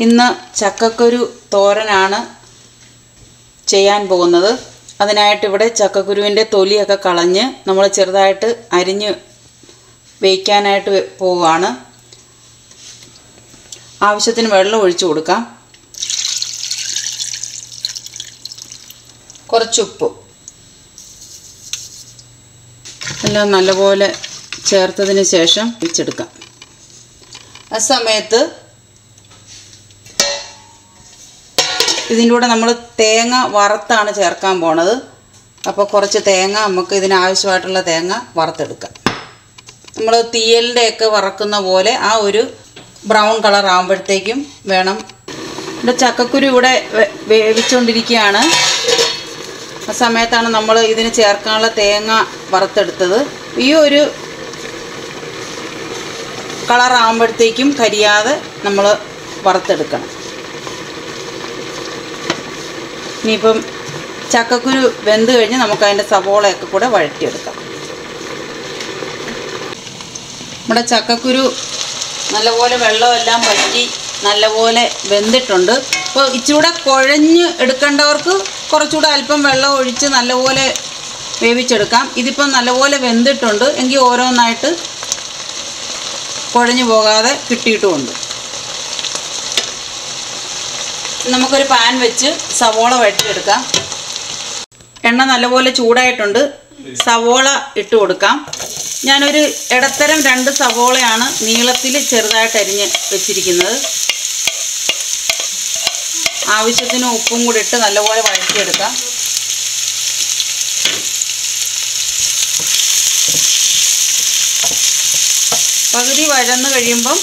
ഇന്ന് ചക്കക്കുരു തോരനാണ് ചെയ്യാൻ പോകുന്നത്. അതിനായിട്ട് ഇവിടെ ചക്കക്കുരുവിൻ്റെ തൊലിയൊക്കെ കളഞ്ഞ് നമ്മൾ ചെറുതായിട്ട് അരിഞ്ഞ് വേവിക്കാനായിട്ട് പോവുകയാണ്. ആവശ്യത്തിന് വെള്ളം ഒഴിച്ചു കൊടുക്കാം. കുറച്ച് ഉപ്പ് എല്ലാം നല്ലപോലെ ചേർത്തതിന് ശേഷം വെച്ചെടുക്കാം. ആ സമയത്ത് ഇതിൻ്റെ കൂടെ നമ്മൾ തേങ്ങ വറുത്താണ് ചേർക്കാൻ പോണത്. അപ്പോൾ കുറച്ച് തേങ്ങ നമുക്ക് ഇതിനാവശ്യമായിട്ടുള്ള തേങ്ങ വറുത്തെടുക്കാം. നമ്മൾ തീയലിൻ്റെയൊക്കെ വറക്കുന്ന പോലെ ആ ഒരു ബ്രൗൺ കളർ ആകുമ്പോഴത്തേക്കും വേണം. ഇവിടെ ചക്കക്കുരു ഇവിടെ വേവിച്ചുകൊണ്ടിരിക്കുകയാണ്. ആ സമയത്താണ് നമ്മൾ ഇതിന് ചേർക്കാനുള്ള തേങ്ങ വറുത്തെടുത്തത്. ഈ ഒരു കളർ ആകുമ്പോഴത്തേക്കും കരിയാതെ നമ്മൾ വറുത്തെടുക്കണം. ഇനിയിപ്പം ചക്കക്കുരു വെന്ത് കഴിഞ്ഞ് നമുക്ക് അതിൻ്റെ സവോളയൊക്കെ കൂടെ വഴറ്റിയെടുക്കാം. നമ്മുടെ ചക്കക്കുരു നല്ലപോലെ വെള്ളമെല്ലാം വറ്റി നല്ലപോലെ വെന്തിട്ടുണ്ട്. അപ്പോൾ ഇച്ചിരൂടെ കുഴഞ്ഞ് എടുക്കേണ്ടവർക്ക് കുറച്ചുകൂടെ അല്പം വെള്ളം ഒഴിച്ച് നല്ലപോലെ വേവിച്ചെടുക്കാം. ഇതിപ്പം നല്ലപോലെ വെന്തിട്ടുണ്ട് എങ്കിൽ ഓരോന്നായിട്ട് കുഴഞ്ഞു പോകാതെ കിട്ടിയിട്ടുമുണ്ട്. നമുക്കൊരു പാൻ വെച്ച് സവോള വഴറ്റിയെടുക്കാം. എണ്ണ നല്ലപോലെ ചൂടായിട്ടുണ്ട്. സവോള ഇട്ട് കൊടുക്കാം. ഞാനൊരു ഇടത്തരം 2 സവോളയാണ് നീളത്തിൽ ചെറുതായിട്ട് അരിഞ്ഞ് വെച്ചിരിക്കുന്നത്. ആവശ്യത്തിന് ഉപ്പും കൂടി ഇട്ട് നല്ലപോലെ വഴറ്റിയെടുക്കാം. പകുതി വഴന്ന് കഴിയുമ്പം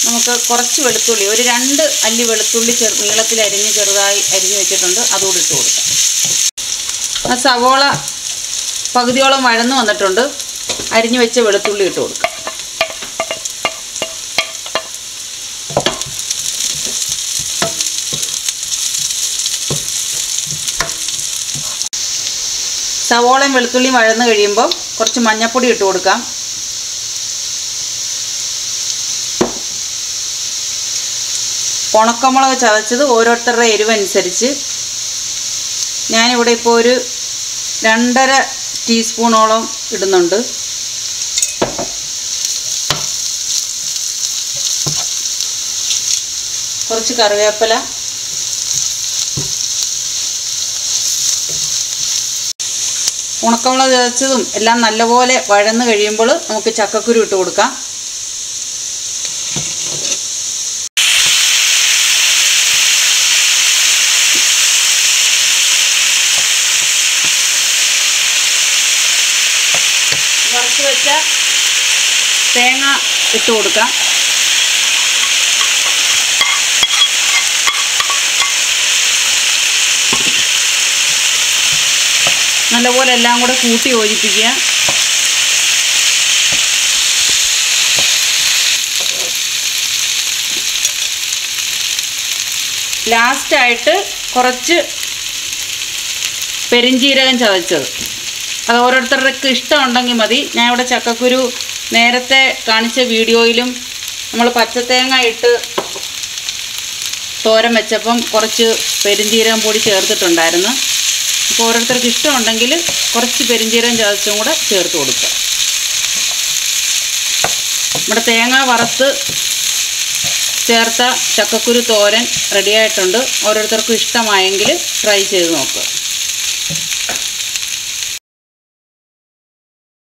നമുക്ക് കുറച്ച് വെളുത്തുള്ളി, ഒരു 2 അല്ലി വെളുത്തുള്ളി നീളത്തിൽ ചെറുതായി അരിഞ്ഞ് വെച്ചിട്ടുണ്ട്, അതുകൂടി ഇട്ട് കൊടുക്കാം. ആ സവോള പകുതിയോളം വഴന്ന് വന്നിട്ടുണ്ട്. അരിഞ്ഞു വെച്ച വെളുത്തുള്ളി ഇട്ട് കൊടുക്കാം. സവോളയും വെളുത്തുള്ളിയും വഴന്ന് കഴിയുമ്പോൾ കുറച്ച് മഞ്ഞൾപ്പൊടി ഇട്ട് കൊടുക്കാം. ഉണക്കമുളക് ചതച്ചത് ഓരോരുത്തരുടെ എരിവനുസരിച്ച്. ഞാനിവിടെ ഇപ്പോൾ ഒരു 2.5 ടീസ്പൂണോളം ഇടുന്നുണ്ട്. കുറച്ച് കറിവേപ്പില, ഉണക്കമുളക് ചതച്ചതും എല്ലാം നല്ലപോലെ വഴന്ന് കഴിയുമ്പോൾ നമുക്ക് ചക്കക്കുരു ഇട്ട് കൊടുക്കാം. വറുത്ത് വെച്ച തേങ്ങ ഇട്ട് കൊടുക്കാം. നല്ലപോലെ എല്ലാം കൂടെ കൂട്ടി യോജിപ്പിക്കുക. ലാസ്റ്റായിട്ട് കുറച്ച് പെരിഞ്ജീരകം ചതച്ചത്, അത് ഓരോരുത്തർക്ക് ഇഷ്ടമുണ്ടെങ്കിൽ മതി. ഞാൻ ഇവിടെ ചക്കക്കുരു നേരത്തെ കാണിച്ച വീഡിയോയിലും നമ്മൾ പച്ചത്തേങ്ങ ഇട്ട് തോരൻ വെച്ചപ്പം കുറച്ച് പെരിഞ്ജീരകം പൊടി ചേർത്തിട്ടുണ്ടായിരുന്നു. അപ്പോൾ ഓരോരുത്തർക്ക് ഇഷ്ടമുണ്ടെങ്കിൽ കുറച്ച് പെരിഞ്ജീരകം ചതച്ചും കൂടെ ചേർത്ത് കൊടുക്കുക. നമ്മുടെ തേങ്ങ വറുത്ത് ചേർത്ത ചക്കക്കുരു തോരൻ റെഡിയായിട്ടുണ്ട്. ഓരോരുത്തർക്കും ഇഷ്ടമായെങ്കിൽ ട്രൈ ചെയ്ത് നോക്കുക.